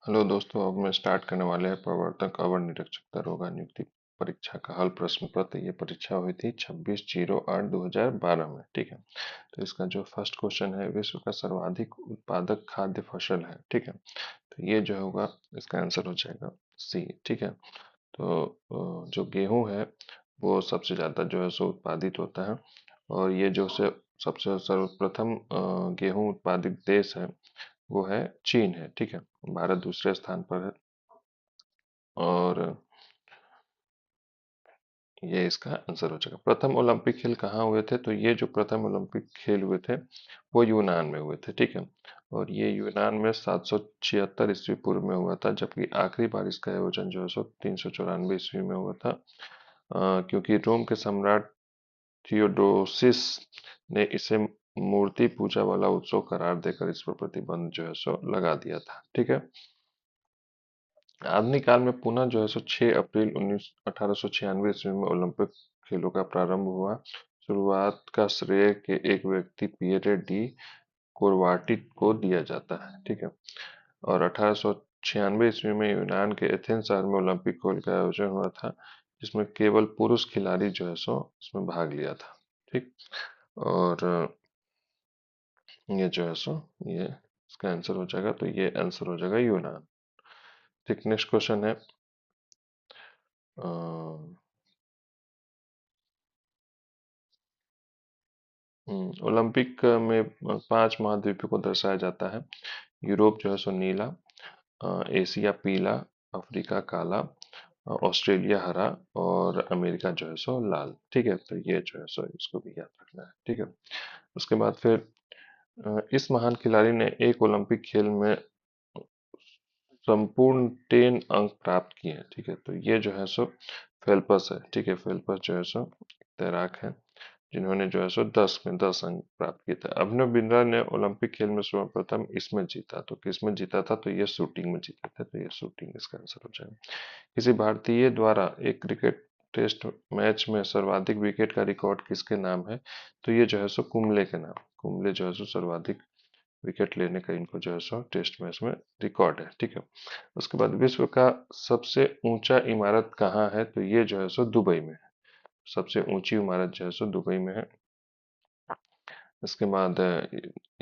Hello दोस्तों, अब मैं स्टार्ट करने वाले हैं प्रवर्तक अवर निरीक्षक दरोगा नियुक्ति परीक्षा का हल प्रश्न पत्र। ये परीक्षा हुई थी 26/08/2012 में। ठीक है, तो इसका जो फर्स्ट क्वेश्चन है, विश्व का सर्वाधिक उत्पादक खाद्य फसल है। ठीक है, तो ये जो होगा इसका आंसर हो जाएगा सी। ठीक है, तो जो गेहूं है वो सबसे ज़्यादा जो है सो उत्पादित होता है। और ये जो से सबसे सर्वप्रथम गेहूं उत्पादित देश है वो है चीन है। ठीक है, भारत दूसरे स्थान पर है। और ये इसका आंसर हो जाएगा। प्रथम ओलंपिक खेल कहाँ हुए थे? तो ये जो प्रथम ओलंपिक खेल हुए थे वो यूनान में हुए थे। ठीक है, और ये यूनान में 776 ईस्वी पूर्व में हुआ था, जबकि आखिरी बार इसका आयोजन जो है सो 394 ईस्वी में हुआ था। क्योंकि रोम के सम्राट थियोडोसिस ने इसे मूर्ति पूजा वाला उत्सव करार देकर इस पर प्रतिबंध जो है सो लगा दिया था। ठीक है, आधुनिक काल में पुनः जो है सो 6 अप्रैल 1896 ईस्वी में ओलंपिक खेलों का प्रारंभ हुआ। शुरुआत का श्रेय के एक व्यक्ति पियरे डी कोरवाटी को दिया जाता है। ठीक है, और 1896 ईस्वी में यूनान के एथेंस शहर में ओलंपिक खेल का आयोजन हुआ था, जिसमें केवल पुरुष खिलाड़ी जो है सो इसमें भाग लिया था। ठीक, और ये जो है सो ये इसका आंसर हो जाएगा। तो ये आंसर हो जाएगा यूनान। ठीक, नेक्स्ट क्वेश्चन है अ, ओलंपिक में 5 महाद्वीपों को दर्शाया जाता है। यूरोप जो है सो नीला, एशिया पीला, अफ्रीका काला, ऑस्ट्रेलिया हरा और अमेरिका जो है सो लाल। ठीक है, तो ये जो है सो इसको भी याद रखना है। ठीक है, उसके बाद फिर इस महान खिलाड़ी ने एक ओलंपिक खेल में संपूर्ण 10 अंक प्राप्त किए हैं। ठीक है, तो ये जो है सो फेल्पस है। ठीक है, फेल्पस जो है सो तैराक है जिन्होंने जो है सो 10 में 10 अंक प्राप्त किए थे। अभिनव बिंद्रा ने ओलंपिक खेल में सर्वप्रथम इसमें जीता। तो किसमें जीता था? तो ये शूटिंग में जीते थे। तो ये शूटिंग इसका आंसर हो जाएगा। किसी भारतीय द्वारा एक क्रिकेट टेस्ट मैच में सर्वाधिक विकेट का रिकॉर्ड किसके नाम है? तो ये जो है सो कुंबले के नाम। कुंबले जो है सो सर्वाधिक विकेट लेने का इनको जो है सो टेस्ट मैच में रिकॉर्ड है। ठीक है, उसके बाद विश्व का सबसे ऊंचा इमारत कहाँ है? तो ये जो है सो दुबई में है। सबसे ऊंची इमारत जो है सो दुबई में है। इसके बाद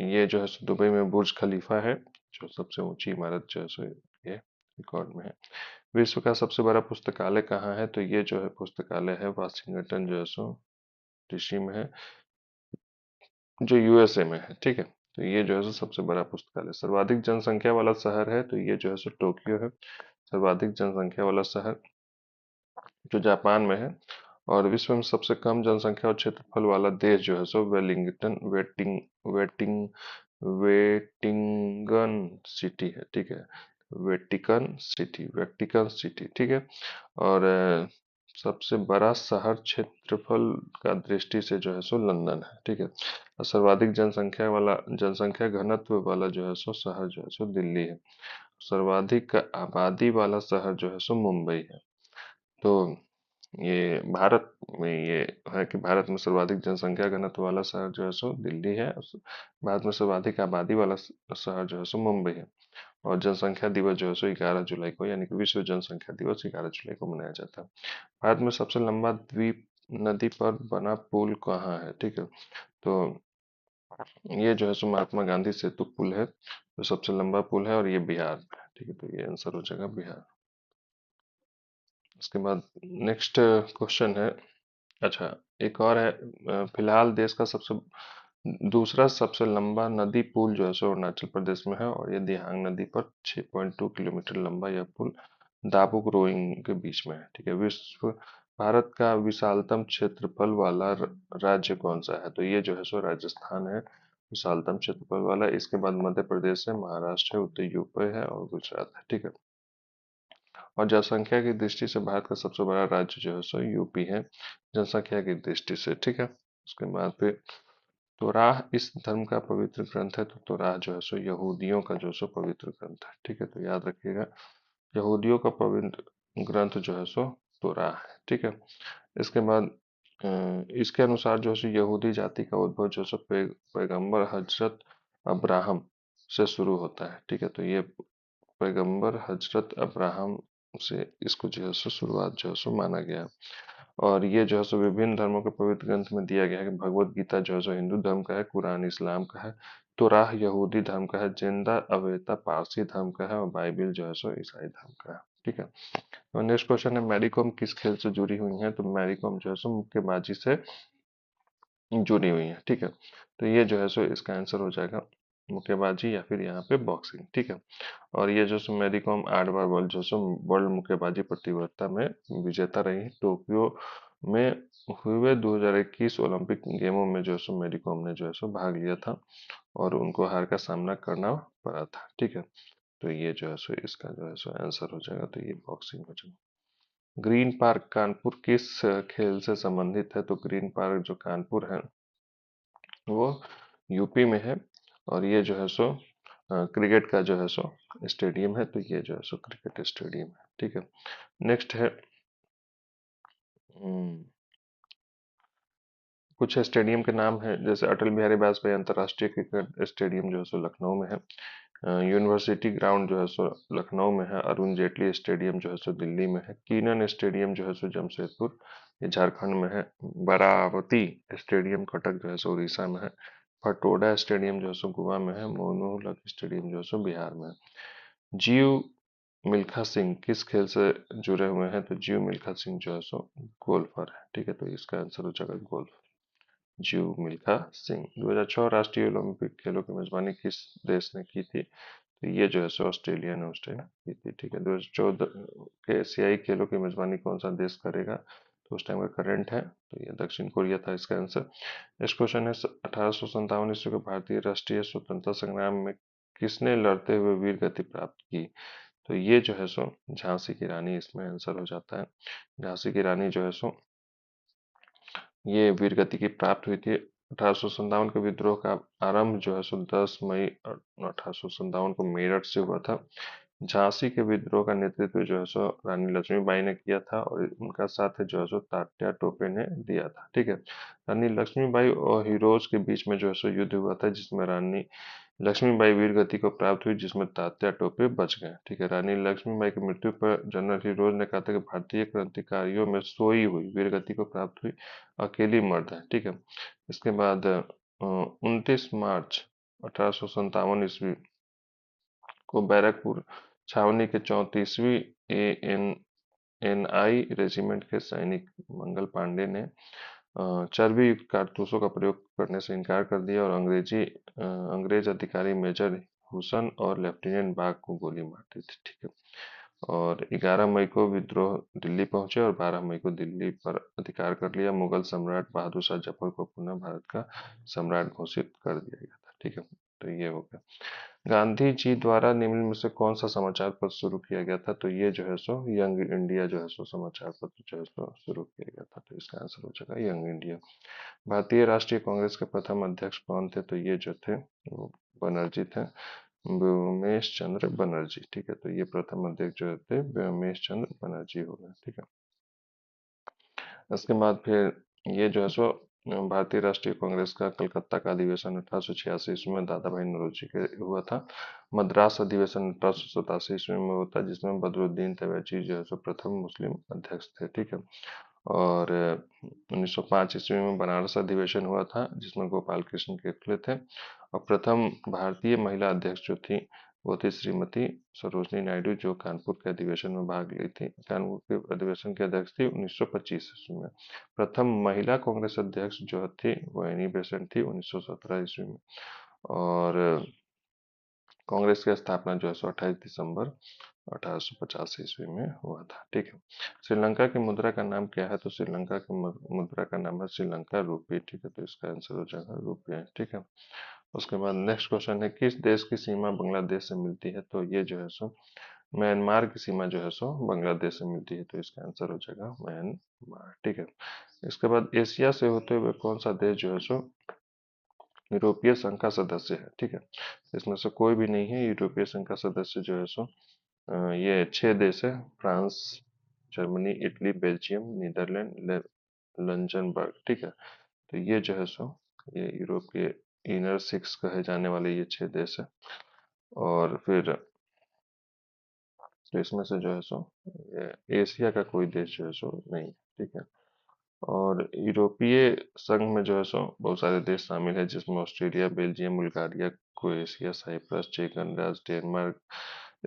ये जो है सो दुबई में बुर्ज खलीफा है, जो सबसे ऊंची इमारत जो है सो ये रिकॉर्ड में है। विश्व का सबसे बड़ा पुस्तकालय कहाँ है? तो ये जो है पुस्तकालय है वाशिंगटन जो है सो डीसी में है, जो यूएसए में है। ठीक है, तो ये जो है सो सबसे बड़ा पुस्तकालय। सर्वाधिक जनसंख्या वाला शहर है तो ये जो है सो टोक्यो है, सर्वाधिक जनसंख्या वाला शहर जो जापान में है। और विश्व में सबसे कम जनसंख्या और क्षेत्रफल वाला देश जो है सो वेलिंगटन वेटिंग वेटिंगन सिटी है। ठीक है, वेटिकन सिटी। ठीक है, और सबसे बड़ा शहर क्षेत्रफल का दृष्टि से जो है सो लंदन है। ठीक है, और सर्वाधिक जनसंख्या घनत्व वाला जो है सो शहर जो है सो दिल्ली है। सर्वाधिक आबादी वाला शहर जो है सो मुंबई है। तो ये भारत में ये है कि भारत में सर्वाधिक जनसंख्या घनत्व वाला शहर जो है सो दिल्ली है। भारत में सर्वाधिक आबादी वाला शहर जो है सो मुंबई है। और जनसंख्या दिवस जो है सो 11 जुलाई को, यानी कि विश्व जनसंख्या दिवस 11 जुलाई को मनाया जाता है। भारत में सबसे लंबा द्वीप नदी पर बना पुल कहाँ है? ठीक है, तो ये जो है सो महात्मा गांधी सेतु पुल है, जो सबसे लंबा पुल है, और ये बिहार में है। ठीक है, तो ये आंसर हो जाएगा बिहार। उसके बाद नेक्स्ट क्वेश्चन है। अच्छा, एक और है। फिलहाल देश का सबसे दूसरा सबसे लंबा नदी पुल जो है सो अरुणाचल प्रदेश में है, और ये दिहांग नदी पर 6.2 किलोमीटर लंबा यह पुल दाबुक रोइंग के बीच में है। ठीक है, विश्व भारत का विशालतम क्षेत्रफल वाला राज्य कौन सा है? तो ये जो है सो राजस्थान है, विशालतम क्षेत्रफल वाला। इसके बाद मध्य प्रदेश है, महाराष्ट्र है, उत्तर यूपी है और गुजरात है। ठीक है, और जनसंख्या की दृष्टि से भारत का सबसे बड़ा राज्य जो है सो यूपी है, जनसंख्या की दृष्टि से। ठीक है, उसके बाद फिर तोराह इस धर्म का पवित्र ग्रंथ है। तो तोराह जो है सो यहूदियों का जो सो पवित्र ग्रंथ है। ठीक है, तो याद रखिएगा, यहूदियों का पवित्र ग्रंथ जो है सो तोराह है। ठीक है, इसके बाद इसके अनुसार जो है सो यहूदी जाति का उद्भव जो है सो पैगंबर हजरत अब्राहम से शुरू होता है। ठीक है, तो ये पैगंबर हजरत अब्राहम से इसको जो है सो शुरुआत जो है सो माना गया है। और ये जो है सो विभिन्न धर्मों के पवित्र ग्रंथ में दिया गया है कि भगवत गीता जो है सो हिंदू धर्म का है, कुरान इस्लाम का है, तुराह यहूदी धर्म का है, जिंदा अवेता पारसी धर्म का है और बाइबिल जो है सो ईसाई धर्म का है। ठीक है। तो नेक्स्ट क्वेश्चन है, मैरी कॉम किस खेल से जुड़ी हुई हैं? तो मैरी कॉम जो है सो मुक्केबाजी से जुड़ी हुई है। ठीक है। तो ये जो है सो इसका आंसर हो जाएगा मुक्केबाजी या फिर यहाँ पे बॉक्सिंग। ठीक है। और ये जो सो मैरी कॉम 8 बार वर्ल्ड जो सो वर्ल्ड मुक्केबाजी प्रतियोगिता में विजेता रही। टोक्यो में हुए 2021 ओलंपिक गेमों में जो सो मैरी कॉम ने जो है सो भाग लिया था और उनको हार का सामना करना पड़ा था। ठीक है। तो ये जो है सो इसका जो है सो आंसर हो जाएगा। तो ये बॉक्सिंग हो जाएगा। ग्रीन पार्क कानपुर किस खेल से संबंधित है? तो ग्रीन पार्क जो कानपुर है वो यूपी में है और ये जो है सो क्रिकेट का जो है सो स्टेडियम है। तो ये जो है सो क्रिकेट स्टेडियम है। ठीक है। नेक्स्ट है, हम्म, कुछ स्टेडियम के नाम है, जैसे अटल बिहारी वाजपेयी अंतर्राष्ट्रीय क्रिकेट स्टेडियम जो है सो लखनऊ में है। यूनिवर्सिटी ग्राउंड जो है सो लखनऊ में है। अरुण जेटली स्टेडियम जो है सो दिल्ली में है। कीनन स्टेडियम जो है सो जमशेदपुर, ये झारखंड में है। बरावती स्टेडियम कटक जो है सो उड़ीसा में है। फटोडा स्टेडियम जो है सो गोवा में है। मोनूलक स्टेडियम जो है सो बिहार में है। जीव मिल्खा सिंह किस खेल से जुड़े हुए हैं? तो जीव मिल्खा सिंह जो है सो गोल्फर है। ठीक है। तो इसका आंसर हो जाएगा गोल्फ। जीव मिल्खा सिंह। 2006 राष्ट्रीय ओलंपिक खेलों की मेजबानी किस देश ने की थी? तो ये जो है सो ऑस्ट्रेलिया ने की थी। ठीक है। 2014 के एशियाई खेलों की मेजबानी कौन सा देश करेगा? तो उस टाइम का करंट है तो ये दक्षिण कोरिया था इसका आंसर। नेक्स्ट क्वेश्चन है, 1857 ईस्वी के भारतीय राष्ट्रीय स्वतंत्रता संग्राम में किसने लड़ते हुए वीर गति प्राप्त की? तो ये जो है सो झांसी की रानी इसमें आंसर हो जाता है। झांसी की रानी जो है सो ये वीरगति की प्राप्त हुई थी। 1857 के विद्रोह का आरंभ जो है सो 10 मई 1857 को मेरठ से हुआ था। झांसी के विद्रोह का नेतृत्व जो है सो रानी लक्ष्मीबाई ने किया था और उनका साथ जो है सो तात्या टोपे ने दिया था। ठीक है। रानी लक्ष्मीबाई और हिरोज के बीच में जो है सो युद्ध हुआ था जिसमें रानी लक्ष्मीबाई वीर गति को प्राप्त हुई, जिसमें तात्या टोपे बच गए। ठीक है। रानी लक्ष्मीबाई की मृत्यु पर जनरल हिरोज ने कहा था कि भारतीय क्रांतिकारियों में सोई हुई वीर गति को प्राप्त हुई अकेली मर्द है। ठीक है। इसके बाद 29 मार्च 1857 ईस्वी को बैरकपुर छावनी के 34वीं एएनआई रेजिमेंट के सैनिक मंगल पांडे ने चर्बी युक्त कारतूसों का प्रयोग करने से इनकार कर दिया और अंग्रेज अधिकारी मेजर हुसन और लेफ्टिनेंट बाग को गोली मार दी थी। ठीक है। और 11 मई को विद्रोह दिल्ली पहुंचे और 12 मई को दिल्ली पर अधिकार कर लिया। मुगल सम्राट बहादुर शाह जफर को पुनः भारत का सम्राट घोषित कर दिया गया था। ठीक है। तो ये हो गया। गांधी जी द्वारा निम्न में से कौन सा समाचार पत्र शुरू किया गया था? तो ये जो है सो यंग इंडिया जो है सो समाचार पत्र जो है सो शुरू किया गया था। तो इसका आंसर हो जाएगा यंग इंडिया। भारतीय राष्ट्रीय कांग्रेस के प्रथम अध्यक्ष कौन थे? तो ये जो थे वो बनर्जी थे, व्योमेश चंद्र बनर्जी। ठीक है। तो ये प्रथम अध्यक्ष जो थे व्योमेश चंद्र बनर्जी हो गए। ठीक है। इसके बाद फिर ये जो है सो भारतीय राष्ट्रीय कांग्रेस का कलकत्ता का अधिवेशन 1886 ईस्वी में दादा भाई नौरोजी के हुआ था। मद्रास अधिवेशन 1887 ईस्वी में हुआ था जिसमें बदरुद्दीन तैयबची जो है सो प्रथम मुस्लिम अध्यक्ष थे। ठीक है। और 1905 ईस्वी में बनारस अधिवेशन हुआ था जिसमें गोपाल कृष्ण गोखले थे और प्रथम भारतीय महिला अध्यक्ष जो थी वो थी श्रीमती सरोजनी नायडू जो कानपुर के अधिवेशन में भाग ली थी। कानपुर के अधिवेशन की अध्यक्ष थी 1925 ईस्वी में। प्रथम महिला कांग्रेस अध्यक्ष जो थी वो एनी बेसेंट थी 1917 ईस्वी में। और कांग्रेस की स्थापना जो है सो 28 दिसंबर 1850 ईस्वी में हुआ था। ठीक है। श्रीलंका की मुद्रा का नाम क्या है? तो श्रीलंका की मुद्रा का नाम है श्रीलंका रुपये। ठीक है। तो इसका आंसर हो जाएगा रुपये। ठीक है। उसके बाद नेक्स्ट क्वेश्चन है, किस देश की सीमा बांग्लादेश से मिलती है? तो ये जो है सो म्यांमार की सीमा जो है सो बांग्लादेश से मिलती है। तो इसका आंसर हो जाएगा म्यांमार। ठीक है। इसके बाद एशिया से होते हुए कौन सा देश जो है सो यूरोपीय संघ का सदस्य है? ठीक है। इसमें से कोई भी नहीं है यूरोपीय संघ का सदस्य जो है सो ये 6 देश है, France, Germany, Italy, Belgium, Netherlands, Luxembourg. ठीक है। तो ये जो है सो ये यूरोप के इनर सिक्स कहे जाने वाले ये 6 देश है। और फिर तो इसमें से जो है सो एशिया का कोई देश जो है सो नहीं है, ठीक है। और यूरोपीय संघ में जो है सो बहुत सारे देश शामिल है, जिसमें Australia, Belgium, Bulgaria, Croatia, Cyprus, चेक गणराज्य, Denmark,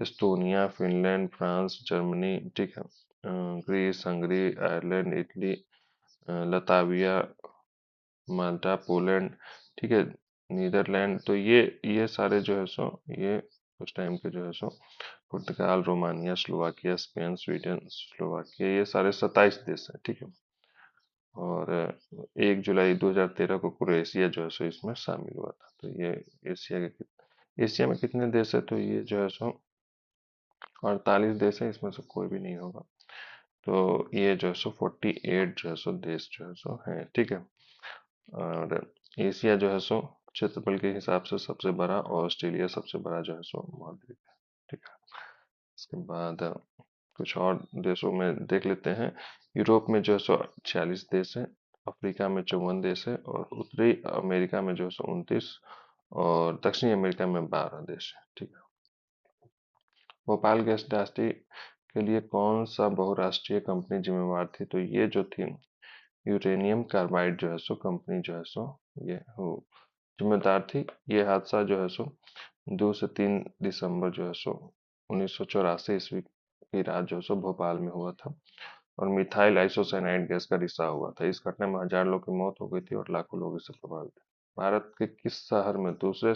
Estonia, Finland, France, Germany, ठीक है, Greece, Hungary, Ireland, Italy, Latvia, Malta, Poland, ठीक है, नीदरलैंड। तो ये सारे जो है सो ये उस टाइम के जो है सो Portugal, Romania, Slovakia, Spain, Sweden, Slovakia, ये सारे 27 देश हैं, ठीक है। और 1 जुलाई 2013 को क्रोएशिया जो है सो इसमें शामिल हुआ था। तो ये एशिया में कितने देश है, तो ये जो है सो 48 देश है, इसमें से कोई भी नहीं होगा। तो ये जो है सो 48 जो है सो देश जो है सो है, ठीक है। और एशिया जो है सो क्षेत्रफल के हिसाब से सबसे बड़ा, और ऑस्ट्रेलिया सबसे बड़ा जो है सो महाद्वीप है, ठीक है। इसके बाद कुछ और देशों में देख लेते हैं। यूरोप में जो है सो 46 देश है, अफ्रीका में 54 देश है, और उत्तरी अमेरिका में जो है सो 29, और दक्षिणी अमेरिका में 12 देश है, ठीक है। भोपाल गैस इंडस्ट्री के लिए कौन सा बहुराष्ट्रीय कंपनी जिम्मेवार थी, तो ये जो थी यूरेनियम कार्बाइड जो है सो कंपनी जो है सो ये हो जिम्मेदार थी। ये हादसा जो है सो 2 से 3 दिसंबर जो है सो 1984 ईस्वी की रात जो है सो भोपाल में हुआ था, और मिथाइल आइसोसाइनाइड गैस का रिसाव हुआ था। इस घटना में 1000 लोग की मौत हो गई थी और लाखों लोग इससे प्रभावित थे। भारत के किस शहर में दूसरे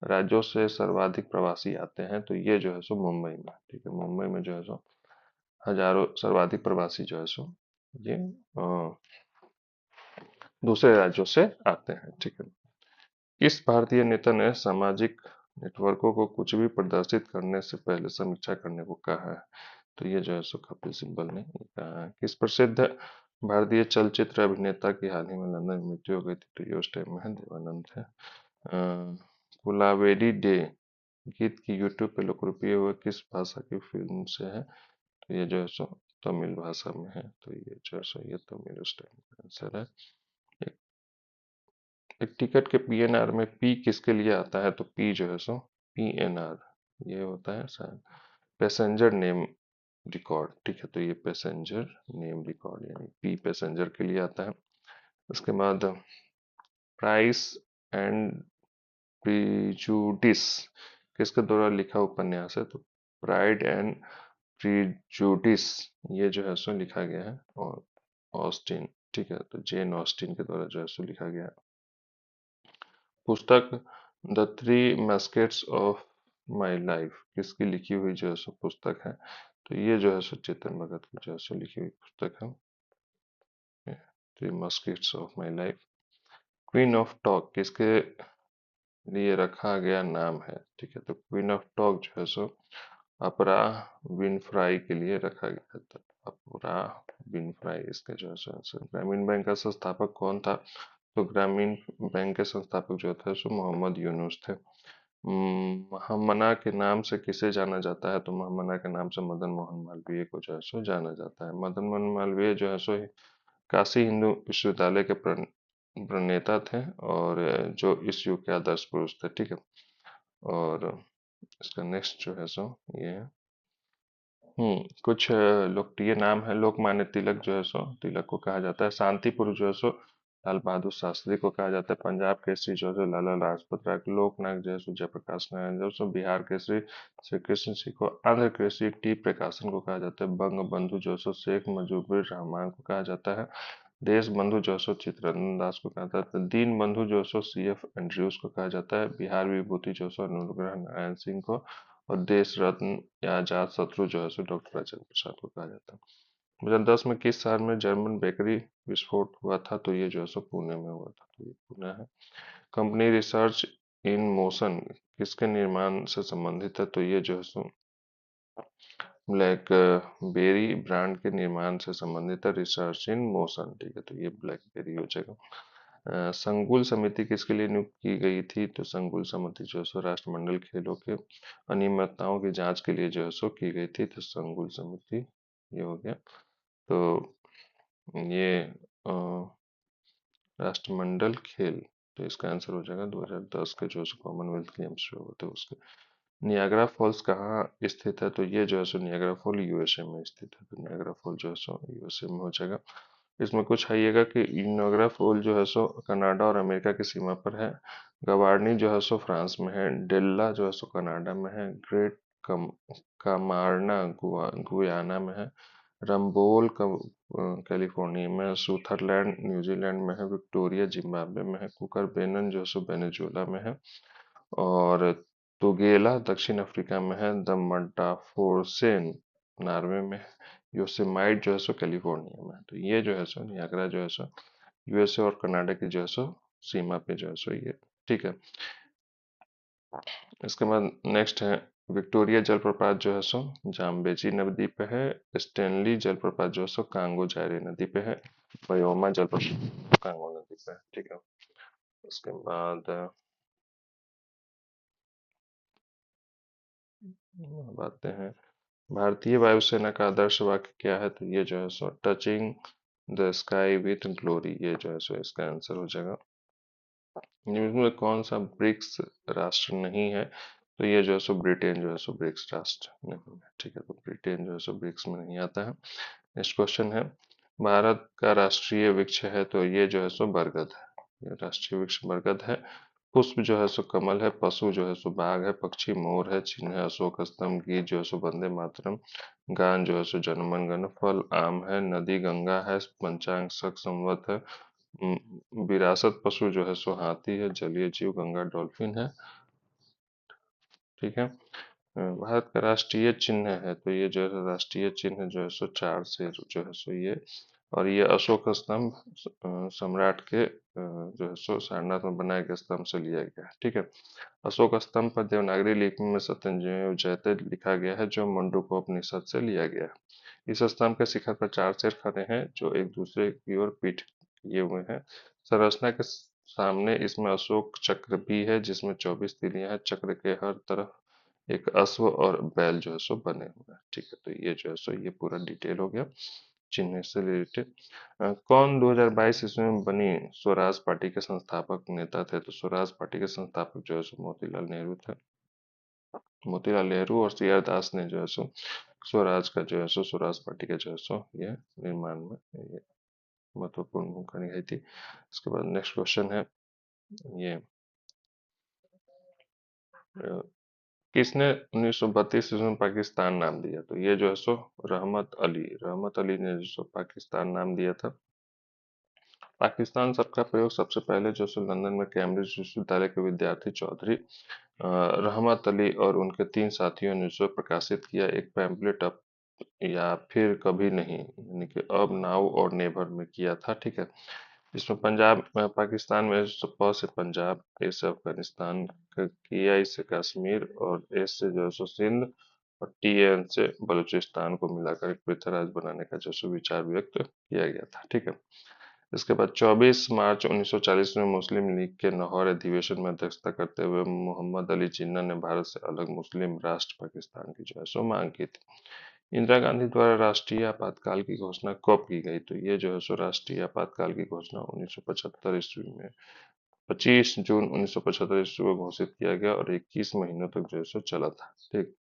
राज्यों से सर्वाधिक प्रवासी आते हैं, तो ये जो है सो मुंबई में, ठीक है। मुंबई में जो है सो हजारों सर्वाधिक प्रवासी जो है सो ये दूसरे राज्यों से आते हैं, ठीक है। किस भारतीय नेता ने सामाजिक नेटवर्कों को कुछ भी प्रदर्शित करने से पहले समीक्षा करने को कहा है, तो ये जो है सो कपिल सिब्बल ने कहा है। किस प्रसिद्ध भारतीय चलचित्र अभिनेता की हाल ही में लंदन में मृत्यु हो गई थी, तो ये उस टाइम में है देवानंद है। कुलावेरी डे गीत की यूट्यूब पे लोकप्रिय हुए किस भाषा की फिल्म से है, तो ये जो है सो तमिल भाषा में है। तो ये जो है सो ये तमिल उस टाइम का आंसर है। एक, एक टिकट के पीएनआर में पी किसके लिए आता है, तो पी जो है सो पीएनआर ये होता है शायद पैसेंजर नेम रिकॉर्ड, ठीक है। तो ये पैसेंजर नेम रिकॉर्ड यानी पी पैसेंजर के लिए आता है। उसके बाद प्राइस एंड प्रीजुडिस किसके द्वारा लिखा उपन्यास है, तो प्राइड एंड प्रीजुडिस ये जो है सो लिखा गया है और ऑस्टिन, ठीक है। तो जेन ऑस्टिन के द्वारा जो है सो लिखा गया है। पुस्तक the three muskets of my life किसकी लिखी हुई जो है सो पुस्तक है, तो ये जो है सो चेतन भगत की जो है सो लिखी हुई पुस्तक है, three muskets of my life. Queen of talk किसके लिए रखा गया नाम है, ठीक है। तो क्वीन ऑफ टॉक जो है सो अपरा विनफ्राई के लिए रखा गया था। अपरा विनफ्राई इसका जो है सो आंसर। ग्रामीण बैंक का संस्थापक कौन था, तो ग्रामीण बैंक के संस्थापक जो थे सो मोहम्मद यूनुस थे। महमना के नाम से किसे जाना जाता है, तो महमना के नाम से मदन मोहन मालवीय को जो है सो जाना जाता है। मदन मोहन मालवीय जो है सो काशी हिंदू विश्वविद्यालय के प्रणेता थे, और जो इस युग के आदर्श पुरुष थे, ठीक है। और इसका नेक्स्ट जो है सो ये है। कुछ लोकप्रिय नाम है। लोकमान्य तिलक जो है सो तिलक को कहा जाता है। शांतिपुर जो है सो लाल बहादुर शास्त्री को कहा जाता है। पंजाब केसरी जो है सो लाला लाजपत राय। लोकनायक जो है सो जयप्रकाश नारायण जो है सो। बिहार केसरी श्री कृष्ण सिंह को। आंध्र केसरी टी प्रकाशन को कहा जाता है। बंग बंधु जो है सो शेख मुजीबुर रहमान को कहा जाता है। देश बंधु जो है सो चित्तरंजन दास को कहा जाता है। दीन बंधु जो है सो CF एंड्रयूज को कहा जाता है। बिहार विभूति जो है सो अनुग्रह नारायण सिंह को, और देश रत्न या अजात शत्रु जो है सो डॉक्टर राजेंद्र प्रसाद को कहा जाता है। 2010 में किस शहर में जर्मन बेकरी विस्फोट हुआ था, तो ये जो है सो पुणे में हुआ था, तो ये पुणे है। कंपनी रिसर्च इन मोशन किसके निर्माण से संबंधित है, तो ये जो है सो ब्लैकबेरी ब्रांड के निर्माण से संबंधित है। रिसर्च इन मोशन, ठीक है। तो ये ब्लैकबेरी हो जाएगा। संकुल समिति किसके लिए नियुक्त की गई थी, तो संकुल समिति जो है सो राष्ट्रमंडल खेलों के अनियमितताओं की जांच के लिए जो है सो की गई थी। तो संकुल समिति ये हो गया। तो ये अ, राष्ट्रमंडल खेल, तो इसका आंसर हो जाएगा 2010 के जो कॉमनवेल्थ गेम्स जो होते हैं उसके। नियाग्रा फॉल्स कहाँ स्थित है? तो ये जो है सो नियाग्रा फॉल यूएसए में स्थित है, तो नियाग्रा फॉल जो है सो यूएसए में हो जाएगा। इसमें कुछ आइएगा कि नियाग्रा फॉल जो है सो कनाडा और अमेरिका की सीमा पर है। गवार्नी जो है सो फ्रांस में है। डेल्ला जो है सो कनाडा में है। ग्रेट कम कामारना गुयाना में है। रंबोल कैलिफोर्निया में है। सुथरलैंड न्यूजीलैंड में है। विक्टोरिया जिम्बाब्वे में है। कुकर बेनन जो है सो वेनेजुएला में है। और तुगेला दक्षिण अफ्रीका में है। द मड्डाफोर्सेन नॉर्वे में है। योसेमाइट जो है सो कैलिफोर्निया में है। तो ये जो है सो नियाग्रा जो है सो यूएसए और कनाडा की जो है सो सीमा पे जो है सो ये ठीक है। इसके बाद नेक्स्ट है विक्टोरिया जलप्रपात जो है सो जाम्बेजी नदी पे है। स्टेनली जलप्रपात जो है सो कांगो जायरे नदी पे है। वयोमा जलप्रपात कांगो नदी पे है, ठीक है। उसके बाद अब आते हैं भारतीय वायुसेना का आदर्श वाक्य क्या है? तो ये जो है सो touching the sky with glory, ये जो है सो इसका आंसर हो जाएगा। निम्न में कौन सा ब्रिक्स राष्ट्र नहीं है? तो ये जो है सो ब्रिटेन जो है सो ब्रिक्स राष्ट्र नहीं है, ठीक है। तो ब्रिटेन जो है सो ब्रिक्स में नहीं आता है। नेक्स्ट क्वेश्चन है भारत का राष्ट्रीय वृक्ष है? तो ये जो है सो बरगद है। ये राष्ट्रीय वृक्ष बरगद है। पुष्प जो है सो कमल है। पशु जो है सो बाघ है। पक्षी मोर है। चिन्ह है अशोक स्तंभ। गीत जो है सो वंदे मातरम। गान जो है सो जनगण मन। फल आम है। नदी गंगा है। पंचांग शक संवत है। विरासत पशु जो है सो हाथी है। जलीय जीव गंगा डॉल्फिन है, ठीक है। भारत का राष्ट्रीय चिन्ह है? तो ये जो है राष्ट्रीय चिन्ह जो है सो चार शेर जो है सो ये, और ये अशोक स्तंभ सम्राट के जो है सो सारनाथ में बनाए गए स्तंभ से लिया गया है, ठीक है। अशोक स्तंभ पर देवनागरी लिपि में सत्यमेव जयते लिखा गया है, जो मुंडकोपनिषद से लिया गया है। इस स्तंभ के शिखर पर चार शेर खड़े हैं जो एक दूसरे की ओर पीठ किए हुए हैं। संरचना के सामने इसमें अशोक चक्र भी है जिसमें 24 तीलियां हैं। चक्र के हर तरफ एक अश्व और बैल जो है सो बने हुए हैं, ठीक है। तो ये जो है सो ये पूरा डिटेल हो गया चिन्ह से रिलेटेड। कौन 2022 ईस्वी में बनी स्वराज पार्टी के संस्थापक नेता थे? तो स्वराज पार्टी के संस्थापक जो है सो मोतीलाल नेहरू थे। मोतीलाल नेहरू और सी आर दास ने जो है सो स्वराज का जो है सो स्वराज पार्टी का जो है सो ये निर्माण में ये महत्वपूर्ण भूमिका निभाई थी। इसके बाद नेक्स्ट क्वेश्चन है ये किसने 1932 ईस्वी में पाकिस्तान नाम दिया? तो ये जो है सो रहमत अली ने जो सो पाकिस्तान नाम दिया था। पाकिस्तान शब्द का प्रयोग सबसे पहले जो सो लंदन में कैम्ब्रिज विश्वविद्यालय के विद्यार्थी चौधरी रहमत अली और उनके तीन साथियों ने जो प्रकाशित किया एक पैम्पलेट अब या फिर कभी नहीं, यानी कि अब नाउ और नेवर में किया था, ठीक है। इसमें पंजाब पाकिस्तान में प से पंजाब, ए से अफगानिस्तान, किया से कश्मीर और एस से जो है सो सिंध और टी एन से बलूचिस्तान को मिलाकर एक पृथक राज्य बनाने का जो सो विचार व्यक्त किया गया था, ठीक है। इसके बाद 24 मार्च 1940 में मुस्लिम लीग के लाहौर अधिवेशन में अध्यक्षता करते हुए मोहम्मद अली जिन्ना ने भारत से अलग मुस्लिम राष्ट्र पाकिस्तान की जो है सो मांग की थी। इंदिरा गांधी द्वारा राष्ट्रीय आपातकाल की घोषणा कब की गई? तो ये जो है सो राष्ट्रीय आपातकाल की घोषणा 1975 ईस्वी में 25 जून 1975 ईस्वी को घोषित किया गया और 21 महीनों तक जो है सो चला था, ठीक।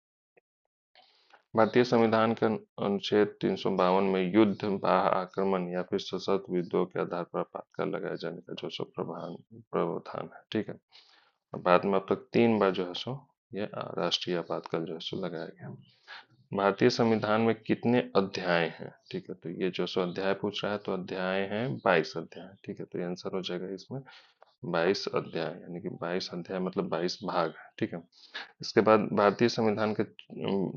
भारतीय संविधान के अनुच्छेद 352 में युद्ध बाह्य आक्रमण या फिर सशस्त्र विद्रोह के आधार पर आपातकाल लगाए जाने का जो सो प्रावधान है, ठीक है। भारत में अब तक 3 बार जो है सो ये राष्ट्रीय आपातकाल जो है सो लगाया गया। भारतीय संविधान में कितने अध्याय हैं? ठीक है, तो ये जो सो अध्याय पूछ रहा है, तो अध्याय हैं 22 अध्याय, ठीक है। तो आंसर हो जाएगा इसमें 22 अध्याय, यानी कि 22 अध्याय मतलब 22 भाग है, ठीक है। इसके बाद भारतीय संविधान के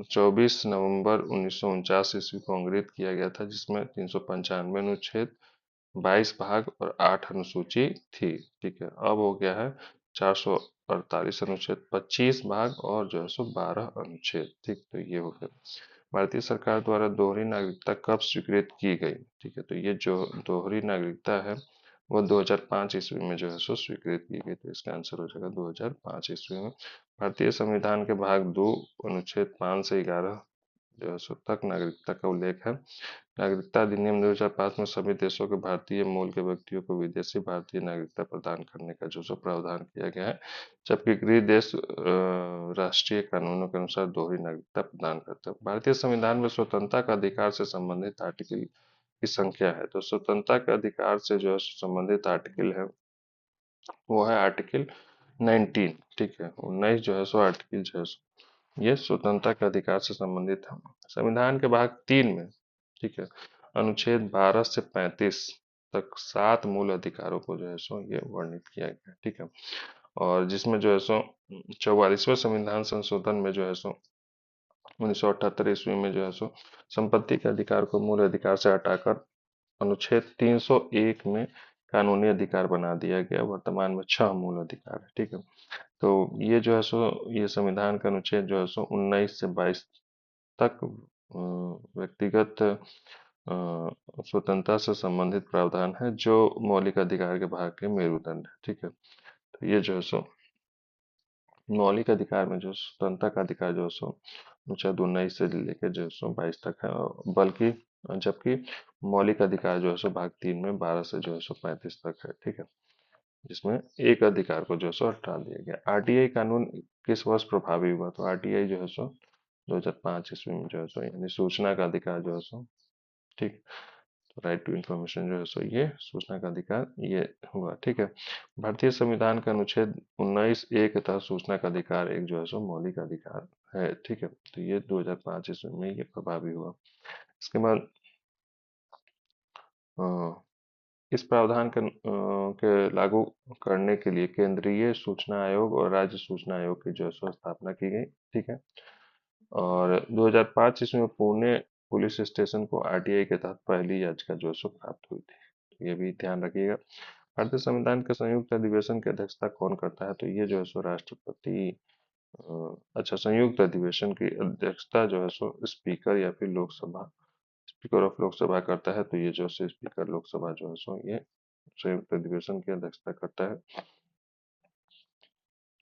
24 नवंबर 1949 ईस्वी को अंग्रेज किया गया था, जिसमें 395 अनुच्छेद, 22 भाग और 8 अनुसूची थी, ठीक है। अब हो गया है 448 अनुच्छेद, 25 भाग और जो है सो 12 अनुच्छेद, ठीक। तो ये हो गया। भारतीय सरकार द्वारा दोहरी नागरिकता कब स्वीकृत की गई? ठीक है, तो ये जो दोहरी नागरिकता है वो 2005 ईस्वी में जो है सो स्वीकृत की गई। तो इसका आंसर हो जाएगा 2005 ईस्वी में। भारतीय संविधान के भाग 2 अनुच्छेद 5 से 11 जो है सो तक नागरिकता का उल्लेख है। नागरिकता अधिनियम 2005 में सभी देशों के भारतीय मूल के व्यक्तियों को विदेशी भारतीय नागरिकता प्रदान करने का जो सो प्रावधान किया गया है, जबकि गृह देश राष्ट्रीय कानूनों के अनुसार दोहरी नागरिकता प्रदान करता है। भारतीय संविधान में स्वतंत्रता का अधिकार से संबंधित आर्टिकल की संख्या है, तो स्वतंत्रता के अधिकार से जो है संबंधित आर्टिकल है वो है आर्टिकल 19, ठीक है, 19 जो है सो आर्टिकल जो है ये स्वतंत्रता के अधिकार से संबंधित है। संविधान के भाग 3 में, ठीक है, अनुच्छेद 12 से 35 तक 7 मूल अधिकारों को जो है सो ये वर्णित किया गया है, ठीक है। और जिसमें जो है सो 44वें संविधान संशोधन में जो है सो 1978 ईस्वी में जो है सो संपत्ति के अधिकार को मूल अधिकार से हटाकर अनुच्छेद 301 में कानूनी अधिकार बना दिया गया। वर्तमान में 6 मूल अधिकार है, ठीक है। तो ये जो है सो ये संविधान का अनुच्छेद जो है सो 19 से 22 तक व्यक्तिगत स्वतंत्रता से संबंधित प्रावधान है, जो मौलिक अधिकार के भाग के मेरुदंड है, ठीक है। तो ये जो है सो मौलिक अधिकार में जो स्वतंत्रता का अधिकार जो है सो अनुच्छेद 19 से लेकर जो है सो 22 तक है, बल्कि जबकि मौलिक अधिकार जो है सो भाग 3 में 12 से जो है सो 35 तक है, ठीक है, जिसमें एक अधिकार को जो है सो हटा दिया गया। आरटीआई कानून किस वर्ष प्रभावी हुआ? तो आरटीआई जो है सो 2005 ईस्वी में जो है सो, यानी सूचना का अधिकार जो है सो, ठीक, तो राइट टू इंफॉर्मेशन जो है सो ये सूचना का अधिकार ये हुआ, ठीक है। भारतीय संविधान का अनुच्छेद 19 ए के तहत सूचना का अधिकार एक जो है सो मौलिक अधिकार है, ठीक है। तो ये 2005 ईस्वी में ये प्रभावी हुआ। इसके बाद अ, इस प्रावधान के लागू करने के लिए केंद्रीय सूचना आयोग और राज्य सूचना आयोग की जो है सो स्थापना की गई, ठीक है। और 2005 ईस्वी में पुणे पुलिस स्टेशन को आरटीआई के तहत पहली याचिका जो है सो प्राप्त हुई थी, तो ये भी ध्यान रखिएगा। भारतीय संविधान के संयुक्त अधिवेशन की अध्यक्षता कौन करता है? तो ये जो है सो राष्ट्रपति अच्छा, संयुक्त अधिवेशन की अध्यक्षता जो है सो स्पीकर या फिर लोकसभा, स्पीकर ऑफ लोकसभा करता है। तो ये जो है स्पीकर लोकसभा जो है सो ये संयुक्त अधिवेशन की अध्यक्षता करता है।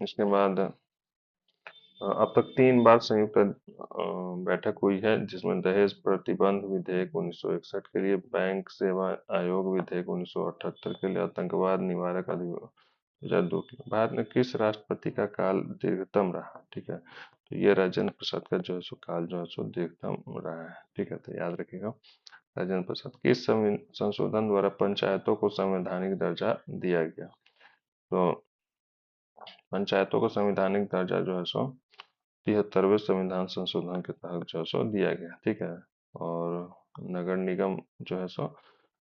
इसके बाद अब तक 3 बार संयुक्त बैठक हुई है, जिसमें दहेज प्रतिबंध विधेयक 1961 के लिए, बैंक सेवा आयोग विधेयक 1978 के लिए, आतंकवाद निवारक अधिनियम 2002 के लिए। भारत में किस राष्ट्रपति का काल दीर्घतम रहा? ठीक है, तो ये राजेंद्र प्रसाद का जो है सो काल जो है सो दीर्घतम रहा है, ठीक है, तो याद रखिएगा राजेंद्र प्रसाद। किस संशोधन द्वारा पंचायतों को संवैधानिक दर्जा दिया गया? तो पंचायतों को संवैधानिक दर्जा जो है सो 73वें संविधान संशोधन के तहत जो है सो दिया गया, ठीक है। और नगर निगम जो है सो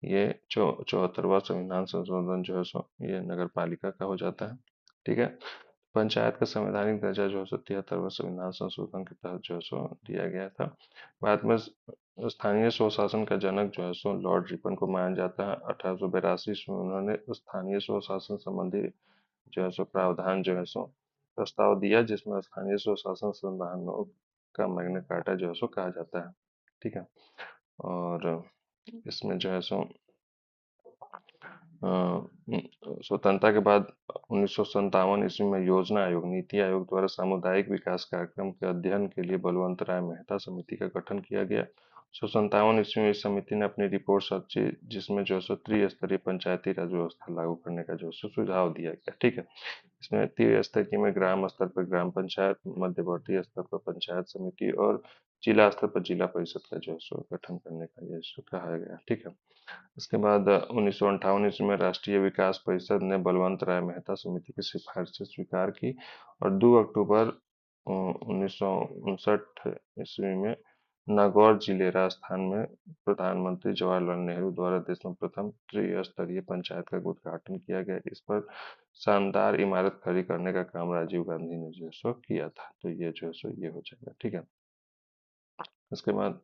ये 74वां संविधान संशोधन जो है सो ये नगर पालिका का हो जाता है, ठीक है। पंचायत का संवैधानिक दर्जा जो है सो 73वें संविधान संशोधन के तहत जो है सो दिया गया था। भारत में स्थानीय स्वशासन का जनक जो है सो लॉर्ड रिपन को माना जाता है। 1882 में उन्होंने स्थानीय स्वशासन संबंधी जो है सो प्रावधान जो है सो प्रस्ताव दिया, जिसमें स्थानीय स्वशासन संस्थानों का मैग्ना कार्टा जो है सो कहा जाता है, ठीक है। और इसमें जो है सो स्वतंत्रता के बाद 1957 ईस्वी में योजना आयोग, नीति आयोग द्वारा सामुदायिक विकास कार्यक्रम के अध्ययन के लिए बलवंत राय मेहता समिति का गठन किया गया। 1957 ईस्वी में इस समिति ने अपनी रिपोर्ट सौंपी, जिसमें जो है त्रिस्तरीय पंचायती राज व्यवस्था लागू करने का जो है सुझाव दिया गया, ठीक है। इसमें त्रिस्तरीय में ग्राम स्तर पर ग्राम पंचायत, मध्यवर्ती स्तर पर पंचायत समिति और जिला स्तर पर जिला परिषद का जो है गठन करने का ये कहा गया, ठीक है। इसके बाद 1958 ईस्वी में राष्ट्रीय विकास परिषद ने बलवंत राय मेहता समिति की सिफारिशें स्वीकार की और 2 अक्टूबर 1959 ईस्वी में नागौर जिले राजस्थान में प्रधानमंत्री जवाहरलाल नेहरू द्वारा देश में प्रथम त्रिस्तरीय पंचायत का उद्घाटन किया गया। इस पर शानदार इमारत खड़ी करने का काम राजीव गांधी ने जो है किया था। तो ये जो है ये हो जाएगा, ठीक है। इसके बाद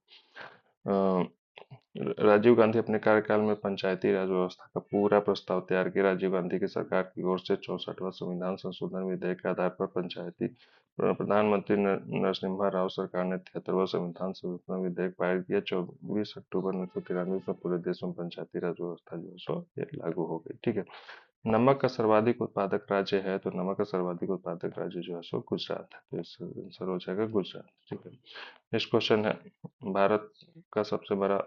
राजीव गांधी अपने कार्यकाल में पंचायती राज व्यवस्था का पूरा प्रस्ताव तैयार किया। राजीव गांधी की सरकार की ओर से 64वां संविधान संशोधन विधेयक के आधार पर पंचायती प्रधानमंत्री नरसिम्हा राव सरकार ने 73वां संविधान संशोधन विधेयक पारित किया। 24 अक्टूबर 1993 में पूरे देश में पंचायती राज व्यवस्था जो है ये लागू हो गई, ठीक है। नमक का सर्वाधिक उत्पादक राज्य है, तो नमक का सर्वाधिक उत्पादक राज्य जो है सो गुजरात है, तो इसका आंसर हो जाएगा गुजरात। ठीक है। नेक्स्ट क्वेश्चन है, भारत का सबसे बड़ा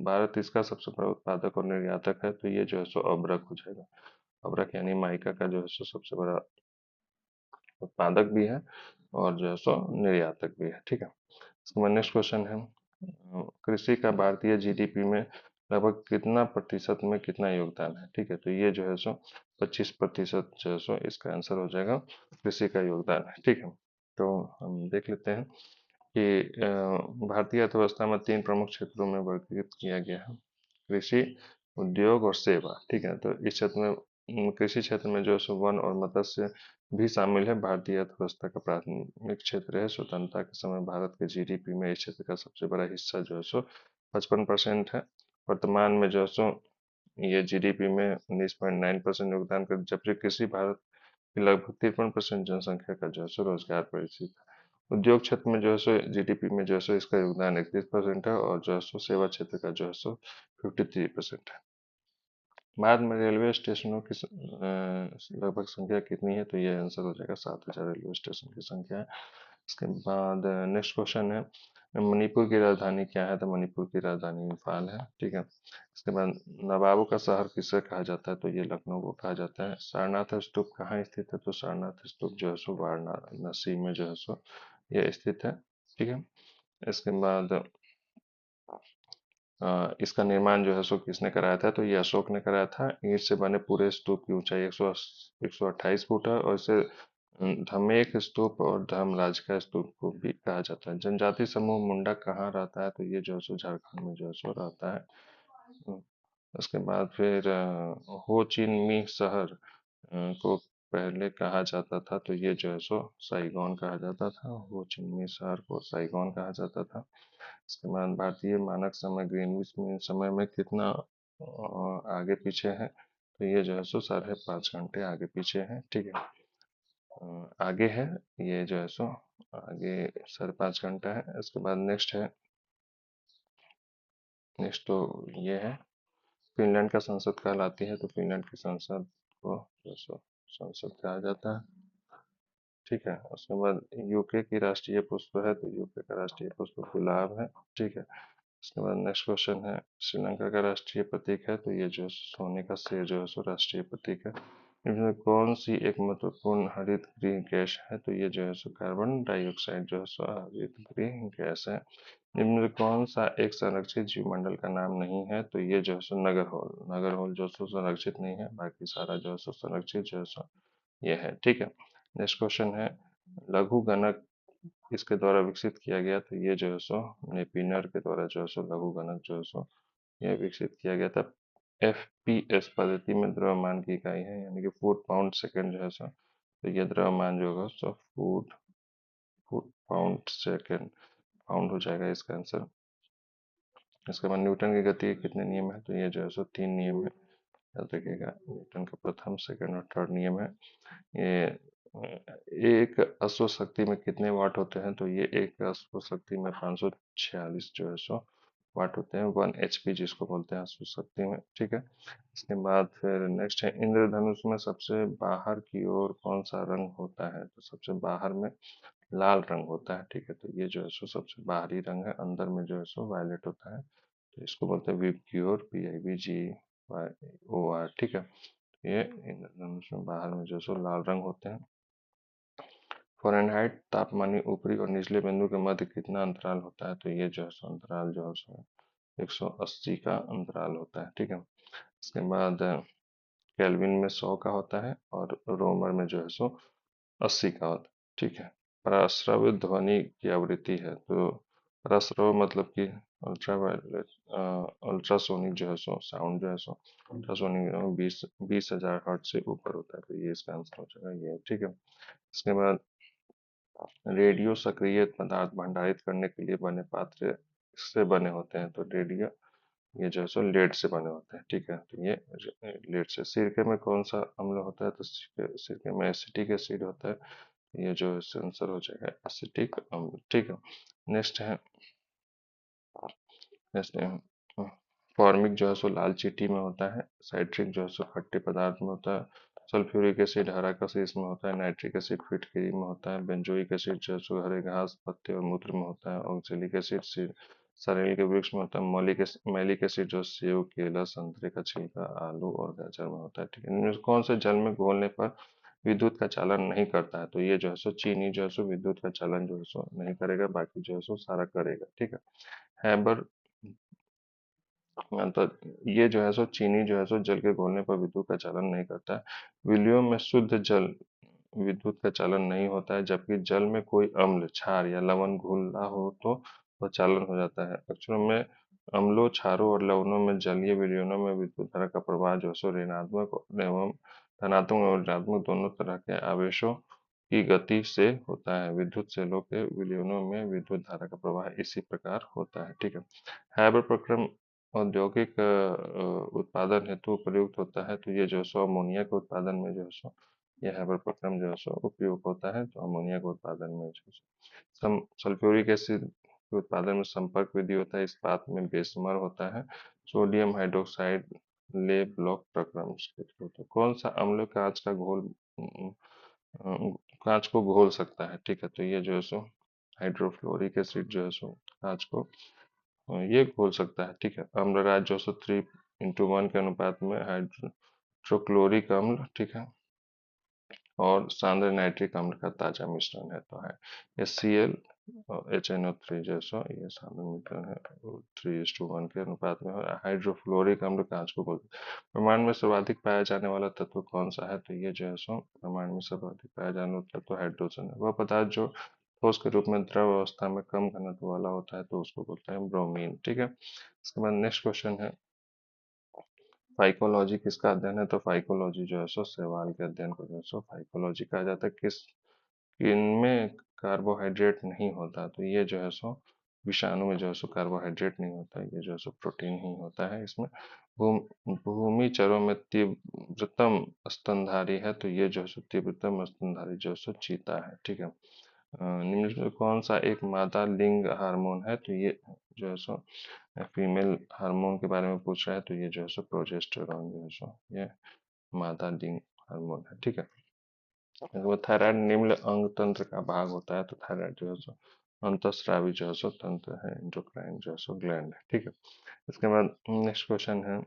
भारत इसका सबसे बड़ा उत्पादक और निर्यातक है, तो ये जो है सो अब्रक हो जाएगा। अब्रक यानी माइका का जो है सो सबसे बड़ा उत्पादक भी है और जो है सो निर्यातक भी है। ठीक है। इसके बाद नेक्स्ट क्वेश्चन है, कृषि का भारतीय जीडीपी में लगभग कितना प्रतिशत में कितना योगदान है। ठीक है, तो ये जो है सो 25% जो है सो इसका आंसर हो जाएगा, कृषि का योगदान है। ठीक है। तो हम देख लेते हैं कि भारतीय अर्थव्यवस्था में 3 प्रमुख क्षेत्रों में वर्गीकृत किया गया है, कृषि, उद्योग और सेवा। ठीक है, तो इस क्षेत्र में कृषि क्षेत्र में जो है सो वन और मत्स्य भी शामिल है। भारतीय अर्थव्यवस्था का प्राथमिक क्षेत्र है। स्वतंत्रता के समय भारत के जीडीपी में इस क्षेत्र का सबसे बड़ा हिस्सा जो है सो 55% है। वर्तमान में जो है सो ये जीडीपी में 19.9% योगदान कर, जबकि कृषि भारत की लगभग 53% जनसंख्या का जो है सो रोजगार परिचित है। उद्योग क्षेत्र में जो है सो जीडीपी में जो है सो इसका योगदान 31% है और जो है सो सेवा क्षेत्र का जो है सो 53% है। भारत में रेलवे स्टेशनों की लगभग संख्या कितनी है, तो ये आंसर हो जाएगा 7,000 रेलवे स्टेशन की संख्या है। इसके बाद नेक्स्ट क्वेश्चन है, मणिपुर की राजधानी क्या है, तो मणिपुर की राजधानी इम्फाल है। ठीक है। इसके बाद नवाबों का शहर किसे कहा जाता है, तो ये लखनऊ को कहा जाता है। सारनाथ स्तूप कहाँ स्थित है, तो सारनाथ स्तूप जो है सो वाराणसी में जो है सो ये स्थित है। ठीक है। इसके बाद इसका निर्माण जो है सो किसने कराया था, तो ये अशोक ने कराया था। ईंट से बने पूरे स्तूप की ऊंचाई 128 फुट है और इसे धमेक स्तूप और धर्मराज का स्तूप को भी कहा जाता है। जनजाति समूह मुंडा कहाँ रहता है, तो ये जो है सो झारखंड में जो है सो रहता है। हम्म, उसके बाद फिर हो चिन मिन्ह शहर को पहले कहा जाता था, तो ये जो है सो साइगोन कहा जाता था। हो चिन मिन्ह शहर को साइगोन कहा जाता था। इसके बाद भारतीय मानक समय ग्रीनविच मीन समय में कितना आगे पीछे है, तो ये जो है सो 5.5 घंटे आगे पीछे है। ठीक है। आगे है, ये जो है सो आगे 5.5 घंटा है। इसके बाद नेक्स्ट तो ये है, फिनलैंड का संसद कहलाती है, तो फिनलैंड की संसद को जो है सो संसद कहा जाता है। ठीक है। उसके बाद यूके की राष्ट्रीय पुष्प है, तो यूके का राष्ट्रीय पुष्प गुलाब है। ठीक है। उसके बाद नेक्स्ट क्वेश्चन है, श्रीलंका का राष्ट्रीय प्रतीक है, तो ये जो सोने का शेर जो है सो राष्ट्रीय प्रतीक है। इनमें कौन सी एक महत्वपूर्ण हरित गृह गैस है, तो ये जो है सो कार्बन डाइऑक्साइड जो है सो हरित गृह गैस है। इनमें कौन सा एक संरक्षित जीवमंडल का नाम नहीं है, तो ये जो है सो नगरहोल, नगरहोल जो है सो संरक्षित नहीं है, बाकी सारा जो है सो संरक्षित जो है सो ये है। ठीक है। नेक्स्ट क्वेश्चन है, लघु गणक किसके द्वारा विकसित किया गया, तो ये जो है सो नेपियर के द्वारा जो है सो लघु गणक जो है सो ये विकसित किया गया था। एफपीएस पद्धति में द्रव्यमान की इकाई है, यानी कि फुट पाउंड सेकंड जो है सो, तो ये द्रव्यमान जो होगा सो foot foot pound second pound हो जाएगा इसका आंसर। इसके बाद न्यूटन की गति के कितने नियम है, तो ये जो है सो 3 नियम है, याद रखिएगा। न्यूटन का प्रथम, सेकंड और थर्ड नियम है। ये एक अश्व शक्ति में कितने वाट होते हैं, तो ये एक अश्व शक्ति में 546 जो है सो वाट होते हैं, 1 HP जिसको बोलते हैं अश्व शक्ति में। ठीक है। इसके बाद फिर नेक्स्ट है, इंद्रधनुष में सबसे बाहर की ओर कौन सा रंग होता है, तो सबसे बाहर में लाल रंग होता है। ठीक है, तो ये जो है सो सबसे बाहरी रंग है, अंदर में जो है सो वायलेट होता है, तो इसको बोलते हैं विबग्योर, PIBGYOR। ठीक है। ये इंद्रधनुष में बाहर में जो है सो लाल रंग होते हैं। फ़ारेनहाइट तापमानी ऊपरी और निचले बिंदु के मध्य कितना अंतराल होता है, तो ये जो है सो अंतराल जो है सो 180 का अंतराल होता है। ठीक है। इसके बाद केल्विन में 100 का होता है और रोमर में जो है सो 80 का होता है। ठीक है। पराश्रव्य ध्वनि की आवृत्ति है, तो पराश्रव मतलब कि अल्ट्रावायलेट अल्ट्रासोनिक जो है सो साउंड जो है सो अल्ट्रासोनिक 20,000 हर्ट्ज से ऊपर होता है, तो ये इसका आंसर हो जाएगा ये। ठीक है। इसके बाद रेडियो सक्रिय पदार्थ भंडारित करने के लिए बने पात्र इससे बने होते हैं, तो रेडियो ये जो है सो लेड से बने होते हैं। ठीक है, तो ये लेड से। सिरके में कौन सा अम्ल होता है, तो सिरके में एसिटिक एसिड होता है, ये जो आंसर हो जाएगा एसिटिक अम्ल। ठीक है। नेक्स्ट है नेक्स्ट है फॉर्मिक जो है सो लाल चींटी में होता है, साइट्रिक जो है सो खट्टे पदार्थ में होता है, सल्फ्यूरिक एसिड हरा कसीस में होता है, नाइट्रिक एसिड फिटकरी में होता है, बेंजोइक एसिड जो है सो हरे घास पत्ते और मूत्र में होता है, ऑक्जेलिक एसिड सरेल के वृक्ष में होता है, मैलिक एसिड जो सेब केला संतरे का छिलका आलू और गाजर में होता है। ठीक है, इनमें से कौन से जल में घोलने पर विद्युत का चालन नहीं करता है? तो ये जो है सो चीनी जो है सो विद्युत का चालन जो है सो नहीं करेगा, बाकी जो है सो सारा करेगा। ठीक है, हैबर तो ये जो है सो चीनी जो है सो जल के घोलने पर विद्युत का चालन नहीं करता है। विलियम में शुद्ध जल विद्युत का चालन नहीं होता है, जबकि जल में कोई अम्ल क्षार या लवण घुला हो तो वह चालन हो जाता है। अक्षरों में अम्लों क्षारों और लवणों में जलीय विलयनों में विद्युत धारा का प्रवाह जो है सो ऋणात्मक एवं धनात्मक और ऋणात्मक दोनों तरह के आवेशों की गति से होता है। विद्युत सेलों के विलयनों में विद्युत धारा का प्रवाह इसी प्रकार होता है। ठीक है, हैबर प्रक्रम औद्योगिक उत्पादन हेतु प्रयुक्त होता है। तो ये जो है सो अमोनिया के उत्पादन में जो है सो यह हैबर प्रक्रम जो है सो उपयोग होता है। तो अमोनिया के उत्पादन में जो है सल्फ्यूरिक एसिड के उत्पादन में संपर्क विधि होता है, इस्पात में बेसमर होता है, सोडियम हाइड्रोक्साइड ले ब्लॉक प्रक्रम के थ्रू। तो कौन सा अम्ल कांच को घोल सकता है? ठीक है, तो ये जो है सो हाइड्रोफ्लोरिक एसिड जो है सो कांच को ये घोल सकता है। ठीक है, अम्लराज जो है सो 3:1 के अनुपात में हाइड्रोक्लोरिक अम्ल, ठीक है, और सांद्र नाइट्रिक अम्ल का ताजा मिश्रण है। तो है HCl और HNO3 जैसा ये सांद्र मिश्रण है, 3:1 के अनुपात में। हाइड्रोफ्लोरिक अम्ल कांच को बोलते हैं। ब्रह्मांड में सर्वाधिक पाया जाने वाला तत्व कौन सा है? तो ये जो है सो ब्रह्मांड में सर्वाधिक पाया जाने वाला तत्व हाइड्रोजन है। वह पदार्थ जो ठोस के रूप में द्रव अवस्था में कम घनत्व वाला होता है तो उसको बोलते हैं ब्रोमीन। ठीक है, इसके बाद नेक्स्ट क्वेश्चन है, फाइकोलॉजी किसका अध्ययन है? तो फाइकोलॉजी जो है सो शैवाल के अध्ययन को जो है सो फाइकोलॉजी कहा जाता है। इनमें कार्बोहाइड्रेट नहीं होता, तो ये जो है सो विषाणु में जो है सो कार्बोहाइड्रेट नहीं होता, ये जो है सो प्रोटीन ही होता है इसमें। भूमि चरों में तीव्रतम स्तनधारी है, तो ये जो है सो तीव्रतम स्तनधारी जो है सो चीता है। ठीक है, निम्न में कौन सा एक मादा लिंग हार्मोन है? तो ये जो है सो फीमेल हार्मोन के बारे में पूछ रहा है, तो ये जो है सो प्रोजेस्टेरॉन जो है सो ये मादा लिंग हार्मोन है। ठीक है, वो थायराइड निम्न अंग तंत्र का भाग होता है, तो थायराइड जो है सो अंतःस्रावी जो है सो तंत्र है, एंडोक्राइन जो है सो ग्लैंड है। ठीक है, इसके बाद नेक्स्ट क्वेश्चन है,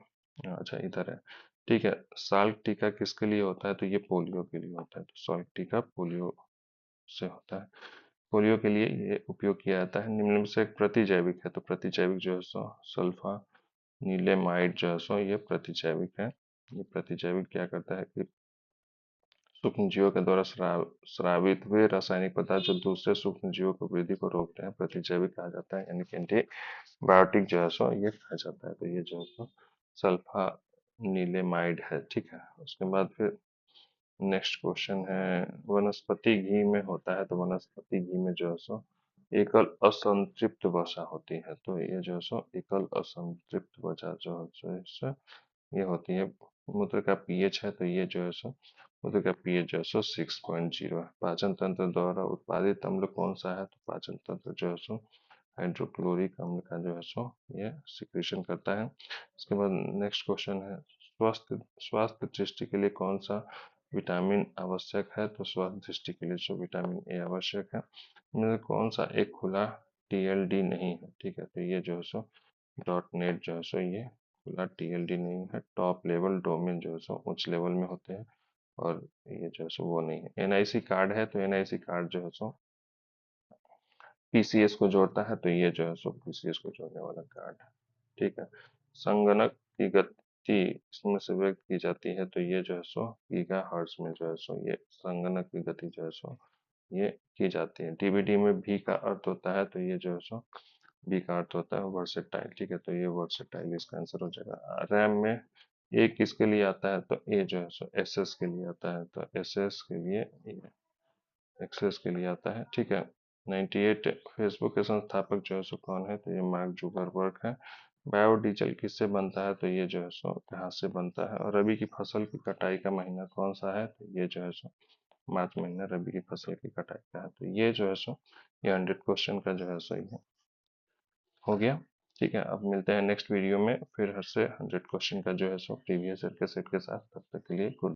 अच्छा इधर है। ठीक है, साल्क टीका किसके लिए होता है? तो ये पोलियो के लिए होता है। तो साल्क टीका पोलियो से होता है, पोलियो के लिए ये उपयोग किया जाता है। निम्न में से एक प्रतिजैविक है, तो प्रतिजैविक जो है सो सल्फा नीलेमाइड जो है सो ये प्रतिजैविक है। ये प्रतिजैविक क्या करता है कि सूक्ष्मजीवों के द्वारा स्रावित हुए रासायनिक पदार्थ जो दूसरे सूक्ष्मजीवों की वृद्धि को रोकते हैं प्रतिजैविक कहा जाता है, यानी कि एंटीबायोटिक जो है सो ये कहा जाता है। तो ये जो है सो सल्फा नीलेमाइड है। ठीक है, उसके बाद फिर नेक्स्ट क्वेश्चन है, वनस्पति घी में होता है, तो वनस्पति घी में जो है सो एकल असंतृप्त वसा होती है। तो ये जो है सो एकल असंतृप्त वसा जो है सो इससे ये होती है। मूत्र का पीएच है, तो ये जो है सो मूत्र का पीएच जो है सो 6.0 है। पाचन तंत्र द्वारा उत्पादित अम्ल कौन सा है? तो पाचन तंत्र जो है सो हाइड्रोक्लोरिक अम्ल का जो है सो ये सिक्रीशन करता है। इसके बाद नेक्स्ट क्वेश्चन है, स्वास्थ्य स्वास्थ्य दृष्टि के लिए कौन सा विटामिन आवश्यक है? तो स्वास्थ्य दृष्टि के लिए जो विटामिन ए आवश्यक है, इनमें से कौन सा एक खुला टीएलडी नहीं है? ठीक है, तो ये जो है सो डॉट नेट जो है सो ये खुला टीएलडी नहीं है। टॉप लेवल डोमेन जो है सो उच्च लेवल में होते हैं, और ये जो है सो वो नहीं है। एनआईसी कार्ड है, तो एनआईसी कार्ड जो है सो पीसीएस को जोड़ता है, तो ये जो है सो पीसीएस को जोड़ने वाला कार्ड है। ठीक है, संगणक की गति इसमें से व्यक्त की जाती है, तो ये जो है सो गीगा हर्ट्ज में जो है सो ये संगणक की गति जो है सो ये की जाती है। डीवीडी में भी का अर्थ होता है, तो ये जो है सो बी का अर्थ होता है वर्सेटाइल। ठीक है, तो ये वर्सेटाइल इसका आंसर हो जाएगा। रैम में ए किसके लिए आता है? तो ए जो है सो एसएस के लिए आता है, तो एसएस के लिए एक्सेस के लिए आता है। ठीक है, 98 फेसबुक के संस्थापक जो है सो कौन है? तो ये मार्क जुकरबर्ग है। बायोडीजल किससे बनता है? तो ये जो है सो घास से बनता है। और रबी की फसल की कटाई का महीना कौन सा है? तो ये जो है सो मार्च महीना रबी की फसल की कटाई का है। तो ये जो है सो ये 100 क्वेश्चन का जो है सो ये हो गया। ठीक है, अब मिलते हैं नेक्स्ट वीडियो में फिर से 100 क्वेश्चन का जो है सो प्रीवियस ईयर के सेट के साथ। तब तक के लिए गुड।